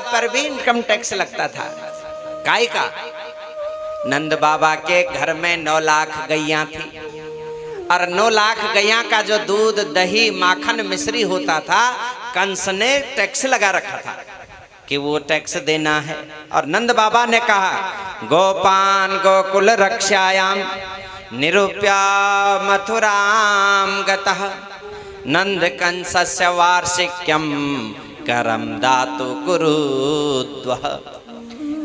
पर भी income tax लगता था। काय का? नंद बाबा के घर में 9 लाख गैया थी और 9 लाख गैया का जो दूध, दही, माखन, मिश्री होता था, कंस ने टैक्स लगा रखा था कि वो टैक्स देना है। और नंद बाबा ने कहा, गोपान गोकुल रक्षायाम निरूप्या मथुराम गतः नंद कंसस्य वार्षिक्यम करम दातु कुरुद्वः।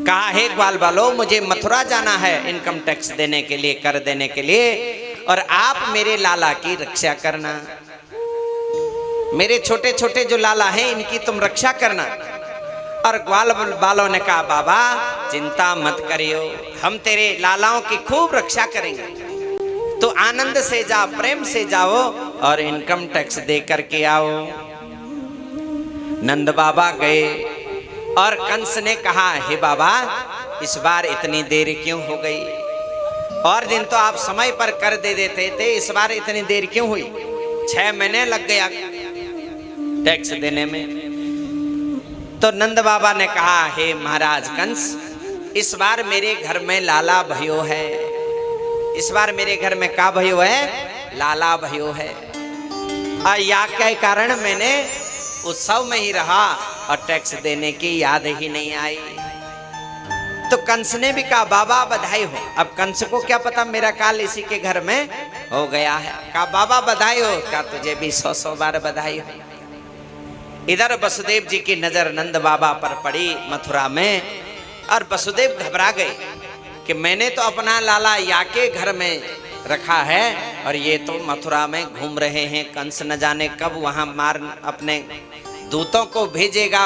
कहा, हे ग्वाल बालो, मुझे मथुरा जाना है इनकम टैक्स देने के लिए, कर देने के लिए, और आप मेरे लाला की रक्षा करना। मेरे छोटे छोटे जो लाला हैं इनकी तुम रक्षा करना। और ग्वाल बालों ने कहा, बाबा चिंता मत करियो, हम तेरे लालाओं की खूब रक्षा करेंगे। तो आनंद से जाओ, प्रेम से जाओ और इनकम टैक्स दे करके आओ। नंद बाबा गए और कंस ने कहा, हे बाबा इस बार इतनी देर क्यों हो गई? और दिन तो आप समय पर कर दे देते थे, इस बार इतनी देर क्यों हुई? 6 महीने लग गया टैक्स देने में। तो नंद बाबा ने कहा, हे महाराज कंस, इस बार मेरे घर में लाला भयो है। इस बार मेरे घर में का भयो है? लाला भयो है। और या के कारण मैंने उत्सव में ही रहा और टैक्स देने की याद ही नहीं आई। तो कंस ने भी कहा, बाबा बधाई हो। अब कंस को क्या पता मेरा काल इसी के घर में हो गया है। कहा, बाबा बधाई हो। कहा, तुझे भी 100 बार बधाई हो। इधर वसुदेव जी की नजर नंद बाबा पर पड़ी मथुरा में, और वसुदेव घबरा गए कि मैंने तो अपना लाला याके घर में रखा है और ये तो मथुरा में घूम रहे हैं। कंस न जाने कब वहां मार अपने दूतों को भेजेगा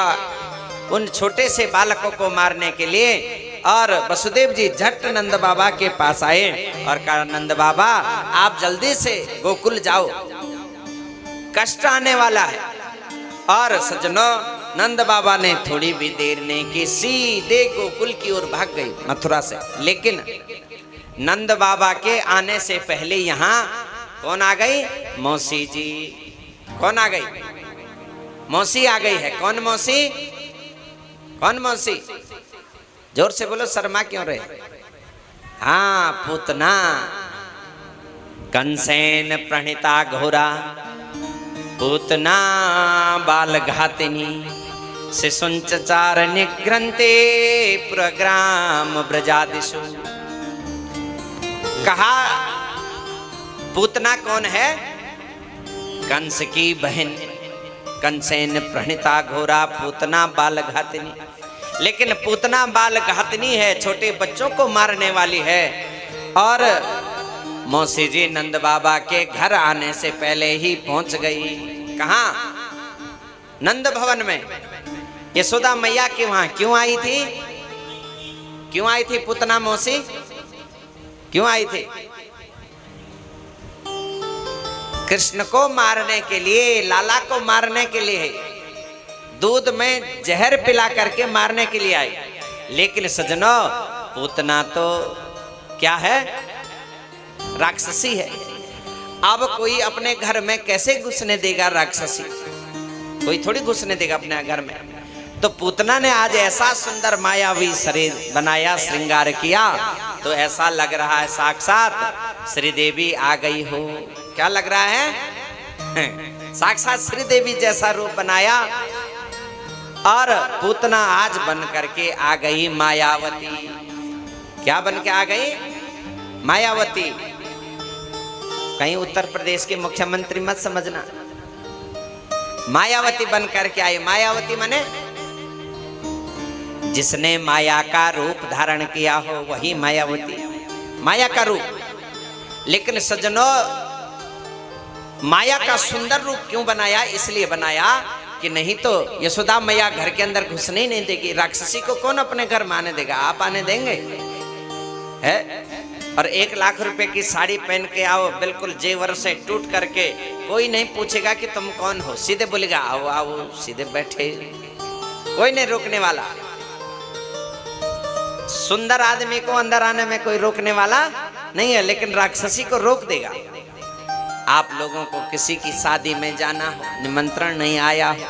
उन छोटे से बालकों को मारने के लिए। और वसुदेव जी झट नंद बाबा के पास आए और कहा, नंद बाबा आप जल्दी से गोकुल जाओ, कष्ट आने वाला है। और सज्जनों, नंद बाबा ने थोड़ी भी देर नहीं की, सीधे गोकुल की ओर भाग गई मथुरा से। लेकिन नंद बाबा के आने से पहले यहाँ कौन आ गई? मौसी जी। कौन आ गई? मौसी आ गई है। कौन मौसी? कौन मौसी? जोर से बोलो, शर्मा क्यों रहे? हाँ, पूतना। कंसेन प्रणीता घोरा पूतना बाल घातिनी शिशुंचार निग्रंते प्रग्राम ब्रजादिशु। कहा, पूतना कौन है? कंस की बहन। कंसेन प्रणीता घोरा पूतना बाल घातिनी। लेकिन पूतना बाल घातिनी है, छोटे बच्चों को मारने वाली है। और मौसी जी नंद बाबा के घर आने से पहले ही पहुंच गई। कहां? नंद भवन में। यशोदा मैया के वहां क्यों आई थी? क्यों आई थी पूतना मौसी? क्यों आई थी? कृष्ण को मारने के लिए, लाला को मारने के लिए, दूध में जहर पिला करके मारने के लिए आई। लेकिन सजनों, पूतना तो क्या है? राक्षसी है। अब कोई अपने घर में कैसे घुसने देगा? राक्षसी कोई थोड़ी घुसने देगा अपने घर में। तो पूतना ने आज ऐसा सुंदर मायावी शरीर बनाया, श्रृंगार किया, तो ऐसा लग रहा है साक्षात श्रीदेवी आ गई हो। क्या लग रहा है? साक्षात श्रीदेवी जैसा रूप बनाया। और पूतना आज बन करके आ गई मायावती। क्या बन के आ गई? मायावती। कहीं उत्तर प्रदेश के मुख्यमंत्री मत समझना। मायावती बन करके आई। मायावती माने जिसने माया का रूप धारण किया हो वही मायावती, माया का रूप। लेकिन सज्जनों, माया का सुंदर रूप क्यों बनाया? इसलिए बनाया कि नहीं तो यशोदा मैया घर के अंदर घुसने ही नहीं देगी। राक्षसी को कौन अपने घर में आने देगा? आप आने देंगे? है? और 1 लाख रुपए की साड़ी पहन के आओ, बिल्कुल जेवर से टूट करके, कोई नहीं पूछेगा कि तुम कौन हो, सीधे बोलेगा आओ आओ, सीधे बैठे, कोई नहीं रोकने वाला। सुंदर आदमी को अंदर आने में कोई रोकने वाला नहीं है, लेकिन राक्षसी को रोक देगा। आप लोगों को किसी की शादी में जाना हो, निमंत्रण नहीं आया हो,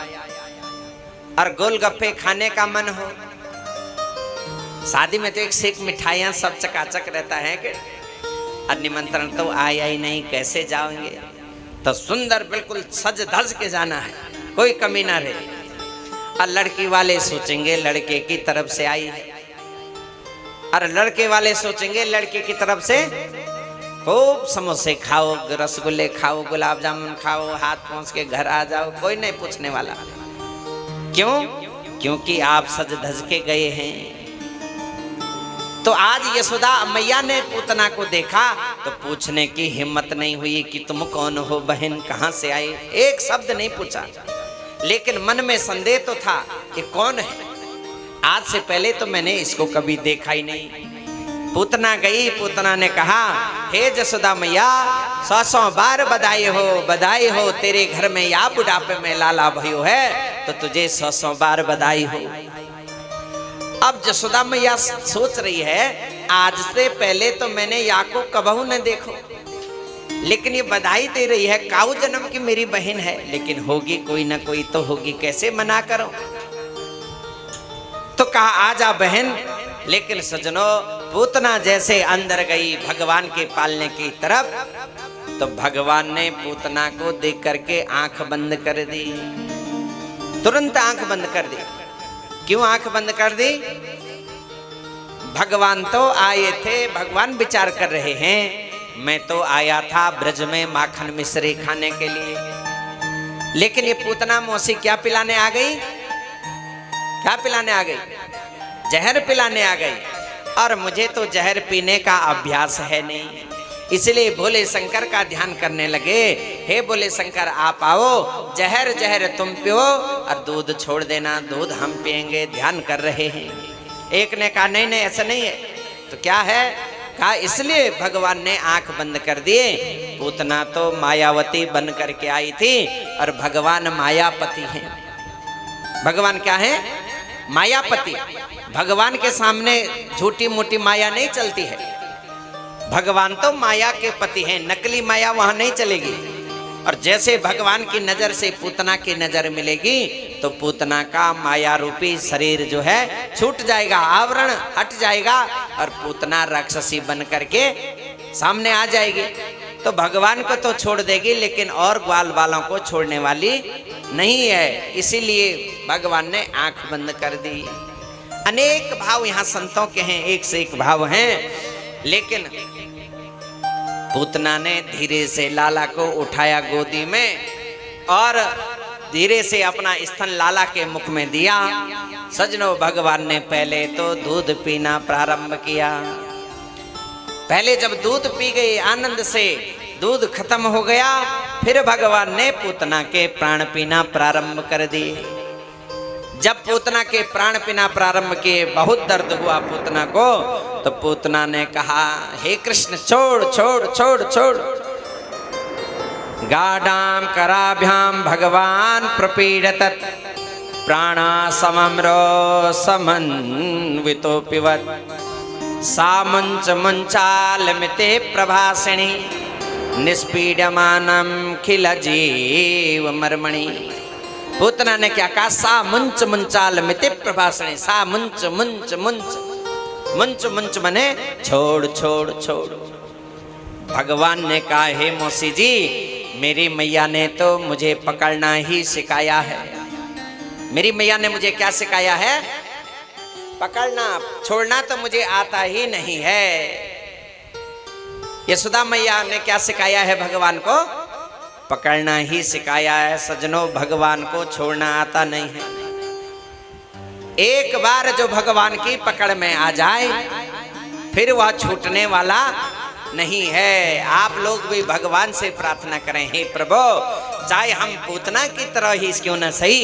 और गोलगप्पे खाने का मन हो। शादी में तो एक से एक मिठाइयाँ सब चकाचक रहता है कि और निमंत्रण तो आया ही नहीं, कैसे जाओगे। तो सुंदर बिल्कुल सज धज के जाना है, कोई कमी ना रहे। और लड़की वाले सोचेंगे लड़के की तरफ से आई है, और लड़के वाले सोचेंगे लड़के की तरफ से खूब समोसे खाओ, रसगुल्ले खाओ, गुलाब जामुन खाओ, हाथ पहुंच के घर आ जाओ, कोई नहीं पूछने वाला। क्यों? क्योंकि आप सज धज के गए हैं। तो आज यशोदा मैया ने पूतना को देखा तो पूछने की हिम्मत नहीं हुई कि तुम कौन हो बहन, कहां से आए। एक शब्द नहीं पूछा, लेकिन मन में संदेह तो था कि कौन है। आज से पहले तो मैंने इसको कभी देखा ही नहीं। पूतना गई, पूतना ने कहा हे यशोदा मैया, 100 बार बधाई हो, तेरे घर में या बुढ़ापे में लाला भयो है तो तुझे 100 बार बधाई हो। अब यशोदा मैया सोच रही है आज से पहले तो मैंने या को कबहू न देखो, लेकिन ये बधाई दे रही है, काऊ जन्म की मेरी बहन है, लेकिन होगी कोई ना कोई तो होगी, कैसे मना करो। तो कहा आजा बहन। लेकिन सजनों, पूतना जैसे अंदर गई भगवान के पालने की तरफ, तो भगवान ने पूतना को देख करके आंख बंद कर दी, तुरंत आंख बंद कर दी। क्यों आंख बंद कर दी? भगवान तो आए थे, भगवान विचार कर रहे हैं, मैं तो आया था ब्रज में माखन मिश्री खाने के लिए। लेकिन ये पूतना मौसी क्या पिलाने आ गई? क्या पिलाने आ गई? जहर पिलाने आ गई। और मुझे तो जहर पीने का अभ्यास है नहीं, इसलिए भोले शंकर का ध्यान करने लगे। हे भोले शंकर आप आओ, जहर जहर तुम पियो और दूध छोड़ देना, दूध हम पिएंगे, ध्यान कर रहे हैं। एक ने कहा नहीं नहीं ऐसा नहीं है। तो क्या है? कहा इसलिए भगवान ने आंख बंद कर दिए। पूतना तो मायावती बन करके आई थी और भगवान मायापति हैं। भगवान क्या है? मायापति। भगवान के सामने झूठी मोटी माया नहीं चलती है। भगवान तो माया के पति हैं, नकली माया वहां नहीं चलेगी। और जैसे भगवान की नजर से पूतना की नजर मिलेगी तो पूतना का माया रूपी शरीर जो है छूट जाएगा, आवरण हट जाएगा और पूतना राक्षसी बन करके सामने आ जाएगी। तो भगवान को तो छोड़ देगी, लेकिन और ग्वाल बालों को छोड़ने वाली नहीं है। इसीलिए भगवान ने आंख बंद कर दी। अनेक भाव यहाँ संतों के हैं, एक से एक भाव हैं। लेकिन पूतना ने धीरे से लाला को उठाया गोदी में और धीरे से अपना स्तन लाला के मुख में दिया। सजनों, भगवान ने पहले तो दूध पीना प्रारंभ किया। पहले जब दूध पी गई आनंद से, दूध खत्म हो गया, फिर भगवान ने पूतना के प्राण पीना प्रारंभ कर दिए। जब पूतना के प्राण पीना प्रारंभ किए, बहुत दर्द हुआ पूतना को। तो पूतना ने कहा हे कृष्ण छोड़ छोड़ छोड़ छोड़। गाढ़ाम कराभ्याम भगवान प्रपीडतत् प्राणा समम्रो समन्वितो पिबत सा मुंच मुंचालमिते प्रभासिणी निष्पीड्यमानम खिल जीव मर्मणि। पूतना ने क्या कहा? सा मुंच मुंचाल मिति प्रभाषणी। सा मुंच मुंच मुंच मुंच मुंच मने छोड़ छोड़ छोड़। भगवान ने कहा हे मौसी जी, मेरी मैया ने तो मुझे पकड़ना ही सिखाया है। मेरी मैया ने मुझे क्या सिखाया है? पकड़ना, छोड़ना तो मुझे आता ही नहीं है। यशोदा मैया ने क्या सिखाया है भगवान को? पकड़ना ही सिखाया है। सजनों, भगवान को छोड़ना आता नहीं है। एक बार जो भगवान की पकड़ में आ जाए फिर वह छूटने वाला नहीं है। आप लोग भी भगवान से प्रार्थना करें, हे प्रभु, चाहे हम पूतना की तरह ही क्यों न सही,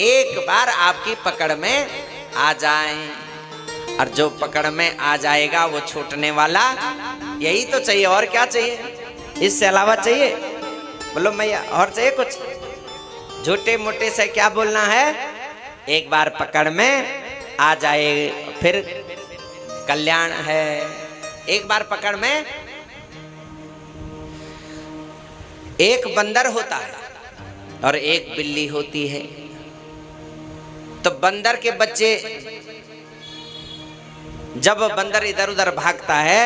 एक बार आपकी पकड़ में आ जाएं। और जो पकड़ में आ जाएगा वो छूटने वाला, यही तो चाहिए। और क्या चाहिए? इससे अलावा चाहिए? बोलो मैया, और चाहिए कुछ? झूठे मोटे से क्या बोलना है? एक बार पकड़ में आ जाए फिर कल्याण है। एक बार पकड़ में, एक बंदर होता है और एक बिल्ली होती है। तो बंदर के बच्चे, जब बंदर इधर उधर भागता है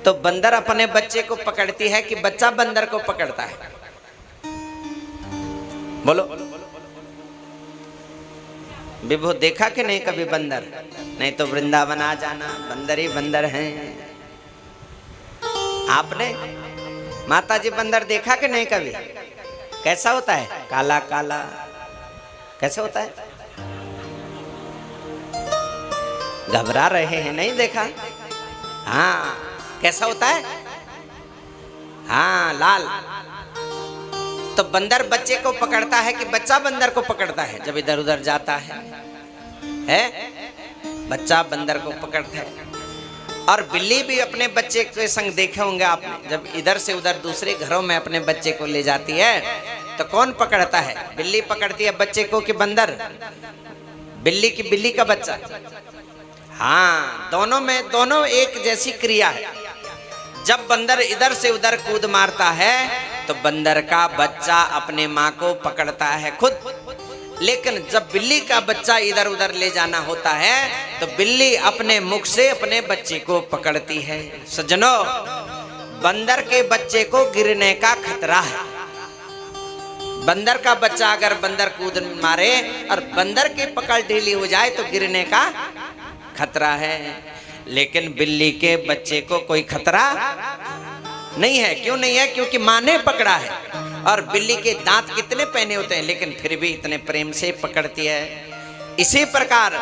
तो बंदर अपने बच्चे को पकड़ती है कि बच्चा बंदर को पकड़ता है? बोलो विभु, देखा कि नहीं कभी बंदर? नहीं तो वृंदावन आ जाना, बंदर ही बंदर हैं। आपने माता जी बंदर देखा कि नहीं कभी? कैसा होता है? काला काला कैसे होता है? घबरा रहे हैं, नहीं देखा? हाँ, कैसा होता है? हाँ, लाल। तो बंदर बच्चे को पकड़ता है कि बच्चा बंदर को पकड़ता है? जब इधर उधर जाता है बच्चा बंदर को पकड़ता है। और बिल्ली भी अपने बच्चे के संग देखे होंगे आपने, जब इधर से उधर दूसरे घरों में अपने बच्चे को ले जाती है तो कौन पकड़ता है? बिल्ली पकड़ती है बच्चे को कि बंदर? बिल्ली की बिल्ली का बच्चा। हाँ, दोनों में दोनों एक जैसी क्रिया है। जब बंदर इधर से उधर कूद मारता है तो बंदर का बच्चा अपने माँ को पकड़ता है खुद, लेकिन जब बिल्ली का बच्चा इधर उधर ले जाना होता है तो बिल्ली अपने मुख से अपने बच्चे को पकड़ती है। सज्जनों, बंदर के बच्चे को गिरने का खतरा है। बंदर का बच्चा अगर बंदर कूद मारे और बंदर की पकड़ ढीली हो जाए तो गिरने का खतरा है, लेकिन बिल्ली के बच्चे को कोई खतरा नहीं है। क्यों नहीं है? क्योंकि माँ ने पकड़ा है। और बिल्ली के दांत कितने पहने होते हैं, लेकिन फिर भी इतने प्रेम से पकड़ती है। इसी प्रकार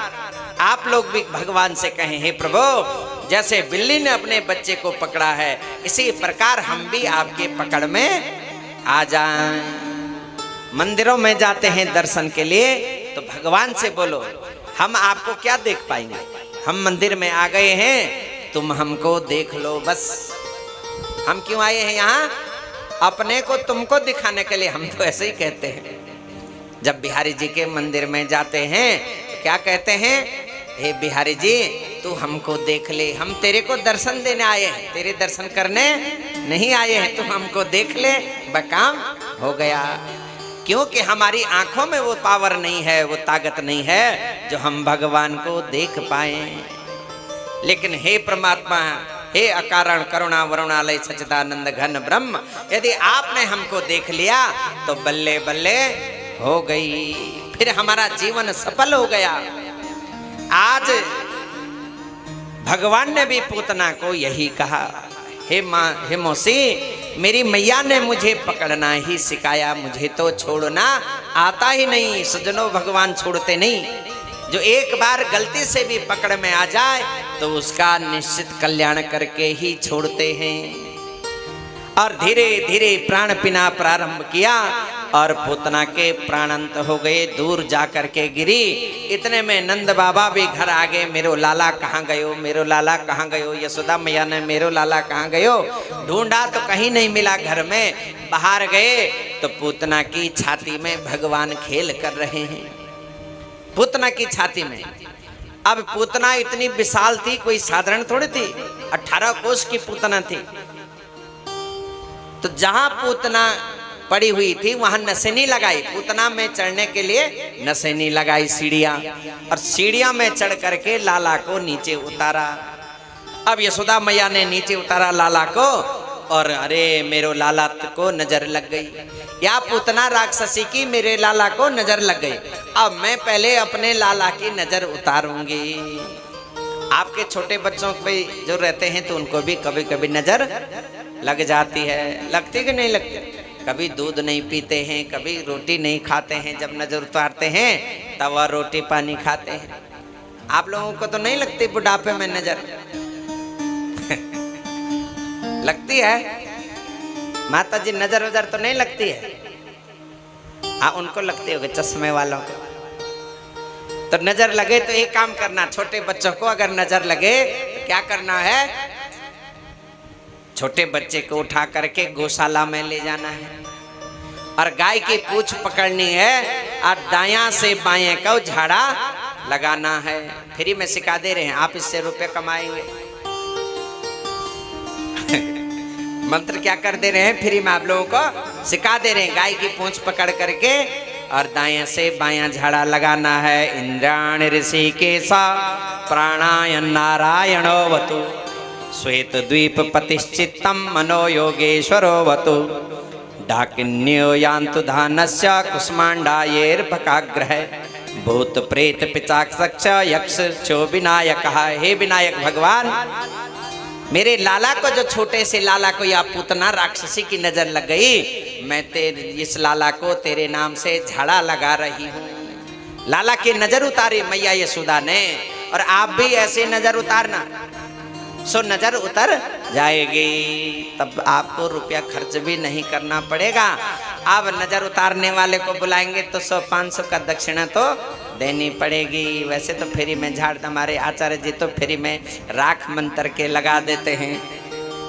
आप लोग भी भगवान से कहें, हे प्रभु, जैसे बिल्ली ने अपने बच्चे को पकड़ा है, इसी प्रकार हम भी आपके पकड़ में आ जाएं। मंदिरों में जाते हैं दर्शन के लिए तो भगवान से बोलो, हम आपको क्या देख पाएंगे? हम मंदिर में आ गए हैं, तुम हमको देख लो बस। हम क्यों आए हैं यहाँ? अपने को तुमको दिखाने के लिए। हम तो ऐसे ही कहते हैं। जब बिहारी जी के मंदिर में जाते हैं क्या कहते हैं? हे बिहारी जी, तू हमको देख ले, हम तेरे को दर्शन देने आए हैं, तेरे दर्शन करने नहीं आए हैं। तू हमको देख ले, बकाम हो गया। क्योंकि हमारी आंखों में वो पावर नहीं है, वो ताकत नहीं है जो हम भगवान को देख पाए। लेकिन हे परमात्मा, हे अकारण करुणा वरुणालय सच्चिदानंद घन ब्रह्म, यदि आपने हमको देख लिया तो बल्ले बल्ले हो गई, फिर हमारा जीवन सफल हो गया। आज भगवान ने भी पूतना को यही कहा, हे माँ, हे मौसी, मेरी मैया ने मुझे पकड़ना ही सिखाया, मुझे तो छोड़ना आता ही नहीं। सज्जनों, भगवान छोड़ते नहीं। जो एक बार गलती से भी पकड़ में आ जाए तो उसका निश्चित कल्याण करके ही छोड़ते हैं। और धीरे धीरे प्राण पीना प्रारंभ किया और पूतना के प्राणांत हो गए, दूर जा करके गिरी। इतने में नंद बाबा भी घर आ गए। मेरो लाला कहाँ गयो, मेरो लाला कहाँ गयो? यशोदा मैया ने मेरो लाला कहाँ गयो ढूंढा तो कहीं नहीं मिला। घर में बाहर गए तो पूतना की छाती में भगवान खेल कर रहे हैं। पूतना की छाती में। अब पूतना इतनी विशाल थी, कोई साधारण थोड़ी थी। 18 कोस की पूतना थी। तो जहां पूतना पड़ी हुई थी वहां नसेनी लगाई। पूतना में चढ़ने के लिए नसेनी लगाई, सीढ़ियां, और सीढ़ियां में चढ़ करके लाला को नीचे उतारा। अब यशोदा मैया ने नीचे उतारा लाला को, और अरे मेरो लाला को नजर लग गई। या पूतना राक्षसी की मेरे लाला को नजर लग गई। अब मैं पहले अपने लाला की नजर उतारूंगी। आपके छोटे बच्चों पे जो रहते हैं तो उनको भी कभी कभी नजर लग जाती है। लगती कि नहीं लगती? कभी दूध नहीं पीते हैं, कभी रोटी नहीं खाते हैं, जब नजर उतारते हैं तब वह रोटी पानी खाते हैं। आप लोगों को तो नहीं लगती बुढ़ापे में नजर? लगती है? माता जी नजर वजर तो नहीं लगती है? हाँ, उनको लगती होगी, चश्मे वालों को। तो नजर लगे तो एक काम करना, छोटे बच्चों को अगर नजर लगे तो क्या करना है? छोटे बच्चे को उठा करके गौशाला में ले जाना है और गाय की पूंछ पकड़नी है और दायां से बाएं को झाड़ा लगाना है। फ्री में सिखा दे रहे हैं, आप इससे रुपए कमाएंगे। मंत्र क्या कर दे रहे हैं? फ्री में आप लोगों को सिखा दे रहे हैं। गाय की पूंछ पकड़ करके और दाएं से बायां झाड़ा लगाना है। इंद्राण ऋषिकेशा प्राणायन नारायणो वतु श्वेत द्वीप पतिश्चित्तम मनो योगेश्वरो वतु डाकिन्यो यान्तु धानस्य कुष्मांडायैर्भकाग्रह भूत प्रेत पिशाच यक्ष चो विनायक। हे विनायक भगवान, मेरे लाला को, जो छोटे से लाला को या पूतना राक्षसी की नजर लग गई, मैं तेरे इस लाला को तेरे नाम से झाड़ा लगा रही हूँ। लाला की नजर उतारी मैया यशोदा ने, और आप भी ऐसे नजर उतारना, सो नजर उतर जाएगी। तब आपको रुपया खर्च भी नहीं करना पड़ेगा। अब नजर उतारने वाले को बुलाएंगे तो 100-500 का दक्षिणा तो देनी पड़ेगी। वैसे तो फ्री में झाड़, हमारे आचार्य जी तो फ्री में राख मंत्र के लगा देते हैं।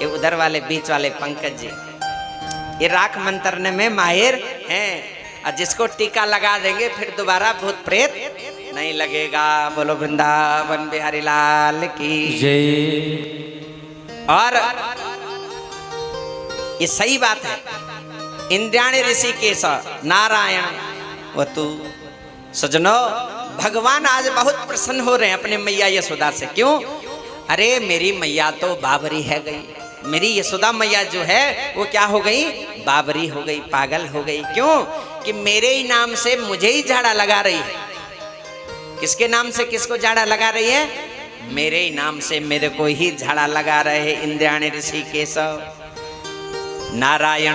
ये उधर वाले बीच वाले पंकज जी ये राख मंत्रने में माहिर हैं, और जिसको टीका लगा देंगे फिर दोबारा भूत प्रेत नहीं लगेगा। बोलो वृंदावन बिहारी लाल की जय। और ये सही बात है। इंद्राणी ऋषिकेश नारायण वतु। सजनो, भगवान आज बहुत प्रसन्न हो रहे हैं अपने मैया यशोदा से। क्यों? अरे मेरी मैया तो बाबरी है गई। मेरी यशोदा मैया जो है वो क्या हो गई? बाबरी हो गई, पागल हो गई। क्यों? कि मेरे ही नाम से मुझे ही झाड़ा लगा रही है। किसके नाम से किसको झाड़ा लगा रही है? मेरे ही नाम से मेरे को ही झाड़ा लगा रहे हैं। इंद्राणी ऋषिकेश नारायण।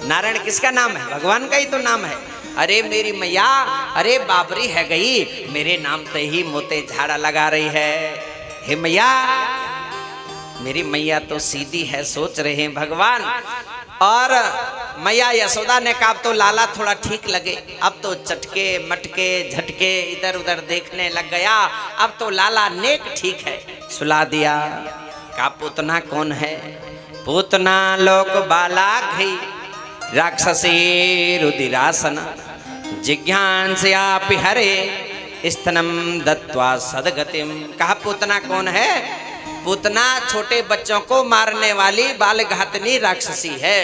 नारायण किसका नाम है? भगवान का ही तो नाम है। अरे मेरी मैया, अरे बाबरी है गई, मेरे नाम से ही मोते झाड़ा लगा रही है। हे मैया, मेरी मैया तो सीधी है, सोच रहे हैं भगवान। और मैया यशोदा ने कहा अब तो लाला थोड़ा ठीक लगे, अब तो चटके मटके झटके इधर उधर देखने लग गया, अब तो लाला नेक ठीक है। सुला दिया। का पूतना कौन है? पूतना लोक बाला घई राक्षसी रुदिरासना जिज्ञांसयापि हरे स्तनम दत्वा सदगतिम। कहा पूतना कौन है? पूतना छोटे बच्चों को मारने वाली बालघातनी राक्षसी है।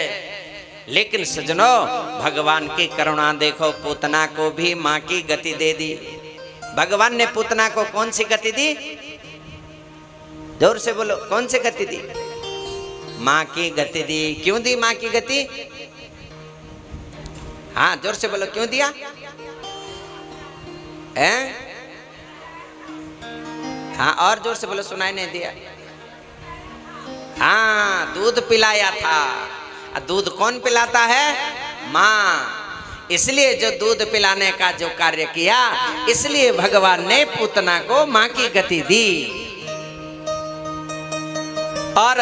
लेकिन सजनो, भगवान की करुणा देखो, पूतना को भी माँ की गति दे दी। भगवान ने पूतना को कौन सी गति दी? जोर से बोलो, कौन सी गति दी? माँ की गति दी। क्यों दी माँ की गति? हाँ, जोर से बोलो, क्यों दिया? हाँ, और जोर से बोलो, सुनाई नहीं दिया। हाँ, दूध पिलाया था। दूध कौन पिलाता है? माँ। इसलिए जो दूध पिलाने का जो कार्य किया, इसलिए भगवान ने पूतना को माँ की गति दी। और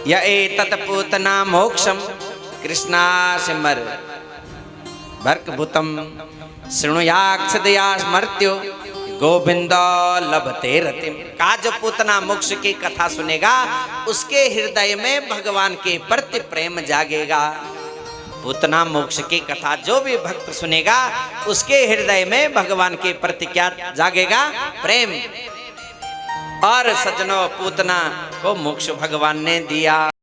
य एतत् पूतना मोक्षम कृष्णा सिमर भर्कभूतम शृणुयाक्षदया स्मर्त्यो गोविंद लभते रतिम। का जो पूतना मोक्ष की कथा सुनेगा, उसके हृदय में भगवान के प्रति प्रेम जागेगा। पूतना मोक्ष की कथा जो भी भक्त सुनेगा, उसके हृदय में भगवान के प्रति क्या जागेगा? प्रेम। और सज्जनों, पूतना को मोक्ष भगवान ने दिया।